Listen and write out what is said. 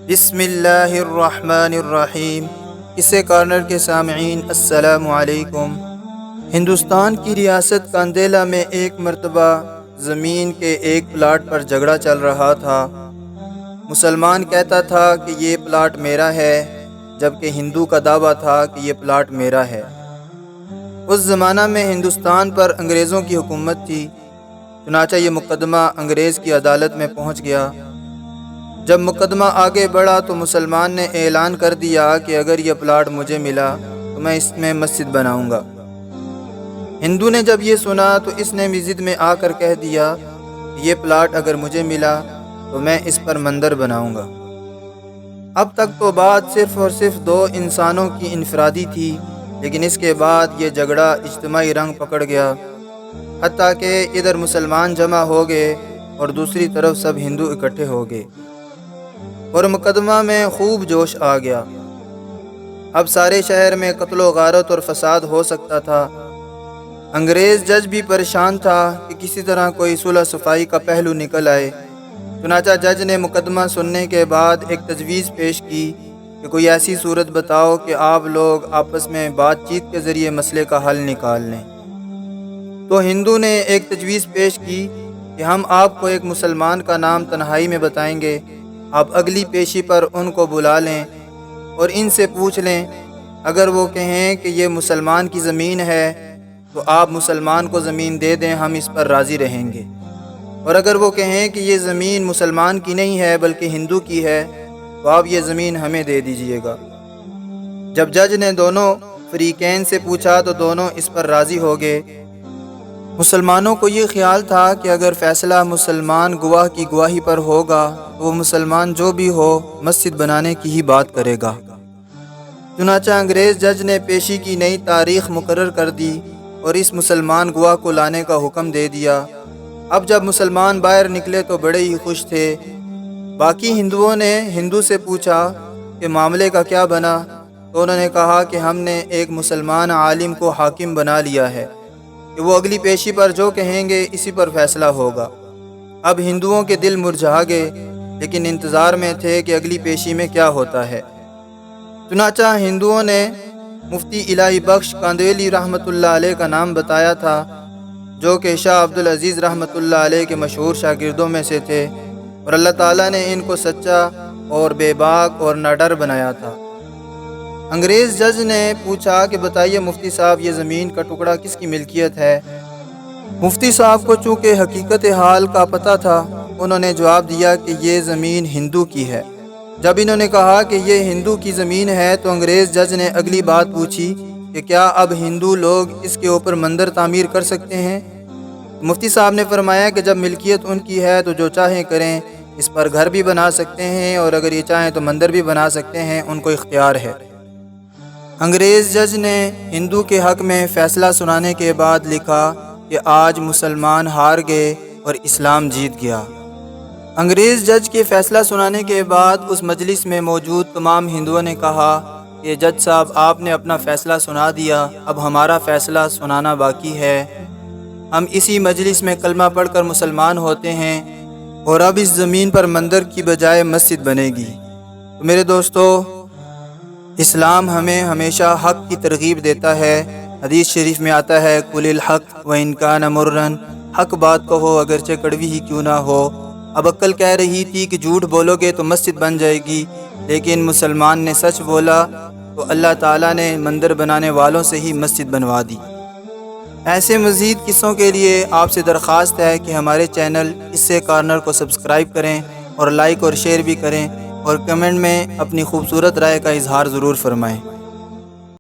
بسم اللہ الرحمن الرحیم۔ قصے کارنر کے سامعین السلام علیکم۔ ہندوستان کی ریاست کاندیلا میں ایک مرتبہ زمین کے ایک پلاٹ پر جھگڑا چل رہا تھا۔ مسلمان کہتا تھا کہ یہ پلاٹ میرا ہے، جبکہ ہندو کا دعویٰ تھا کہ یہ پلاٹ میرا ہے۔ اس زمانہ میں ہندوستان پر انگریزوں کی حکومت تھی، چنانچہ یہ مقدمہ انگریز کی عدالت میں پہنچ گیا۔ جب مقدمہ آگے بڑھا تو مسلمان نے اعلان کر دیا کہ اگر یہ پلاٹ مجھے ملا تو میں اس میں مسجد بناؤں گا۔ ہندو نے جب یہ سنا تو اس نے بھی ضد میں آ کر کہہ دیا کہ یہ پلاٹ اگر مجھے ملا تو میں اس پر مندر بناؤں گا۔ اب تک تو بات صرف اور صرف دو انسانوں کی انفرادی تھی، لیکن اس کے بعد یہ جھگڑا اجتماعی رنگ پکڑ گیا، حتیٰ کہ ادھر مسلمان جمع ہو گئے اور دوسری طرف سب ہندو اکٹھے ہو گئے، اور مقدمہ میں خوب جوش آ گیا۔ اب سارے شہر میں قتل و غارت اور فساد ہو سکتا تھا۔ انگریز جج بھی پریشان تھا کہ کسی طرح کوئی صلح صفائی کا پہلو نکل آئے۔ چنانچہ جج نے مقدمہ سننے کے بعد ایک تجویز پیش کی کہ کوئی ایسی صورت بتاؤ کہ آپ لوگ آپس میں بات چیت کے ذریعے مسئلے کا حل نکال لیں۔ تو ہندو نے ایک تجویز پیش کی کہ ہم آپ کو ایک مسلمان کا نام تنہائی میں بتائیں گے، آپ اگلی پیشی پر ان کو بلا لیں اور ان سے پوچھ لیں، اگر وہ کہیں کہ یہ مسلمان کی زمین ہے تو آپ مسلمان کو زمین دے دیں، ہم اس پر راضی رہیں گے، اور اگر وہ کہیں کہ یہ زمین مسلمان کی نہیں ہے بلکہ ہندو کی ہے تو آپ یہ زمین ہمیں دے دیجئے گا۔ جب جج نے دونوں فریقین سے پوچھا تو دونوں اس پر راضی ہو گئے۔ مسلمانوں کو یہ خیال تھا کہ اگر فیصلہ مسلمان گواہ کی گواہی پر ہوگا تو وہ مسلمان جو بھی ہو مسجد بنانے کی ہی بات کرے گا۔ چنانچہ انگریز جج نے پیشی کی نئی تاریخ مقرر کر دی اور اس مسلمان گواہ کو لانے کا حکم دے دیا۔ اب جب مسلمان باہر نکلے تو بڑے ہی خوش تھے۔ باقی ہندوؤں نے ہندو سے پوچھا کہ معاملے کا کیا بنا، تو انہوں نے کہا کہ ہم نے ایک مسلمان عالم کو حاکم بنا لیا ہے کہ وہ اگلی پیشی پر جو کہیں گے اسی پر فیصلہ ہوگا۔ اب ہندوؤں کے دل مرجھا گئے، لیکن انتظار میں تھے کہ اگلی پیشی میں کیا ہوتا ہے۔ چنانچہ ہندوؤں نے مفتی الہی بخش کاندیلی رحمۃ اللہ علیہ کا نام بتایا تھا، جو کہ شاہ عبدالعزیز رحمۃ اللہ علیہ کے مشہور شاگردوں میں سے تھے، اور اللہ تعالیٰ نے ان کو سچا اور بے باک اور ناڈر بنایا تھا۔ انگریز جج نے پوچھا کہ بتائیے مفتی صاحب، یہ زمین کا ٹکڑا کس کی ملکیت ہے؟ مفتی صاحب کو چونکہ حقیقت حال کا پتہ تھا، انہوں نے جواب دیا کہ یہ زمین ہندو کی ہے۔ جب انہوں نے کہا کہ یہ ہندو کی زمین ہے تو انگریز جج نے اگلی بات پوچھی کہ کیا اب ہندو لوگ اس کے اوپر مندر تعمیر کر سکتے ہیں؟ مفتی صاحب نے فرمایا کہ جب ملکیت ان کی ہے تو جو چاہیں کریں، اس پر گھر بھی بنا سکتے ہیں اور اگر یہ چاہیں تو مندر بھی بنا سکتے ہیں، ان کو اختیار ہے۔ انگریز جج نے ہندو کے حق میں فیصلہ سنانے کے بعد لکھا کہ آج مسلمان ہار گئے اور اسلام جیت گیا۔ انگریز جج کے فیصلہ سنانے کے بعد اس مجلس میں موجود تمام ہندوؤں نے کہا کہ جج صاحب، آپ نے اپنا فیصلہ سنا دیا، اب ہمارا فیصلہ سنانا باقی ہے۔ ہم اسی مجلس میں کلمہ پڑھ کر مسلمان ہوتے ہیں اور اب اس زمین پر مندر کی بجائے مسجد بنے گی۔ تو میرے دوستو، اسلام ہمیں ہمیشہ حق کی ترغیب دیتا ہے۔ حدیث شریف میں آتا ہے، قُلِ الْحَقُّ وَإِنْ كَانَ مُرًّا، حق بات کہو اگرچہ کڑوی ہی کیوں نہ ہو۔ اب عقل کہہ رہی تھی کہ جھوٹ بولو گے تو مسجد بن جائے گی، لیکن مسلمان نے سچ بولا تو اللہ تعالیٰ نے مندر بنانے والوں سے ہی مسجد بنوا دی۔ ایسے مزید قصوں کے لیے آپ سے درخواست ہے کہ ہمارے چینل قصے کارنر کو سبسکرائب کریں اور لائک اور شیئر بھی کریں، اور کمنٹ میں اپنی خوبصورت رائے کا اظہار ضرور فرمائیں۔